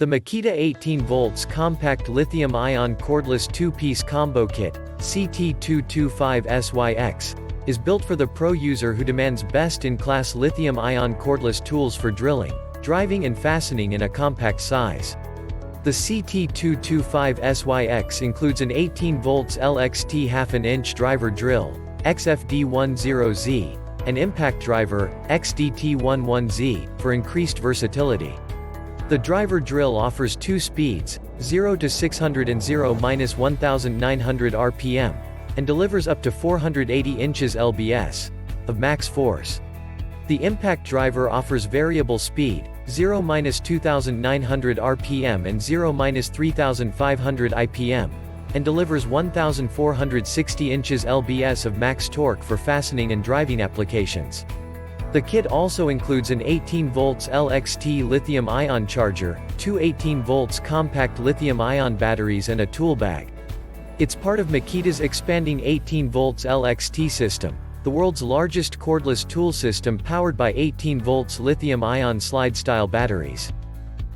The Makita 18V Compact Lithium-Ion Cordless 2-Piece Combo Kit, CT225SYX, is built for the pro user who demands best-in-class lithium-ion cordless tools for drilling, driving and fastening in a compact size. The CT225SYX includes an 18V LXT 1/2 inch driver drill, XFD10Z, and impact driver, XDT11Z, for increased versatility. The driver drill offers 2 speeds, 0 to 600 and 0-1900 RPM, and delivers up to 480 inches lbs of max force. The impact driver offers variable speed, 0-2900 RPM and 0-3500 IPM, and delivers 1460 inches lbs of max torque for fastening and driving applications. The kit also includes an 18V LXT Lithium-Ion Charger, 2 18V compact lithium-ion batteries and a tool bag. It's part of Makita's expanding 18V LXT system, the world's largest cordless tool system powered by 18V lithium-ion slide-style batteries.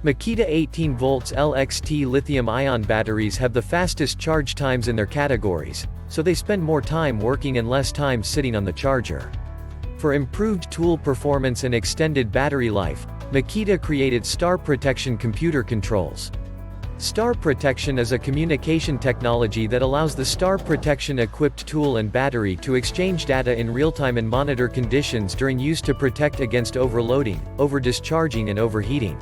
Makita 18V LXT Lithium-Ion batteries have the fastest charge times in their categories, so they spend more time working and less time sitting on the charger. For improved tool performance and extended battery life, Makita created Star Protection computer controls. Star Protection is a communication technology that allows the Star Protection-equipped tool and battery to exchange data in real-time and monitor conditions during use to protect against overloading, over-discharging and overheating.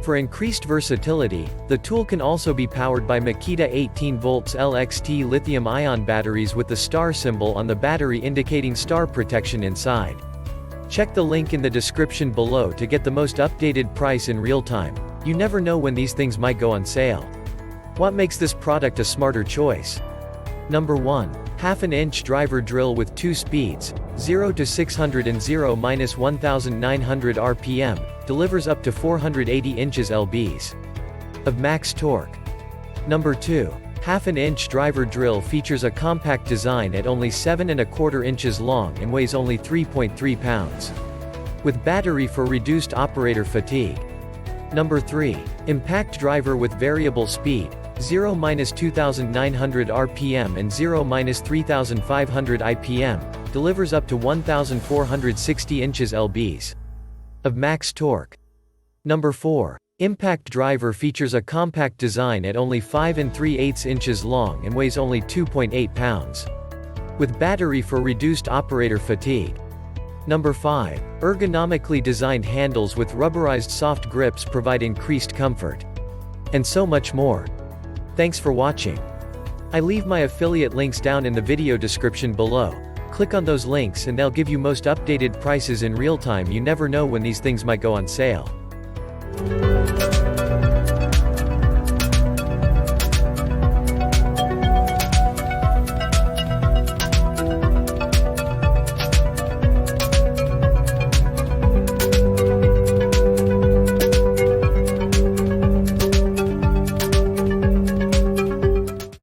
For increased versatility, the tool can also be powered by Makita 18V LXT Lithium-Ion batteries with the star symbol on the battery indicating Star Protection inside. Check the link in the description below to get the most updated price in real time. You never know when these things might go on sale. What makes this product a smarter choice? Number 1. 1/2 inch driver drill with 2 speeds, 0 to 600 and 0-1900 RPM, delivers up to 480 inches lbs of max torque. Number 2. 1/2 inch driver drill features a compact design at only 7¼ inches long and weighs only 3.3 pounds. With battery for reduced operator fatigue. Number 3. Impact driver with variable speed, 0-2900 RPM and 0-3500 IPM, delivers up to 1460 inches lbs of max torque. Number 4. Impact driver features a compact design at only 5 3/8 inches long and weighs only 2.8 pounds. With battery for reduced operator fatigue. Number 5. Ergonomically designed handles with rubberized soft grips provide increased comfort. And so much more. Thanks for watching. I leave my affiliate links down in the video description below. Click on those links and they'll give you most updated prices in real time. You never know when these things might go on sale.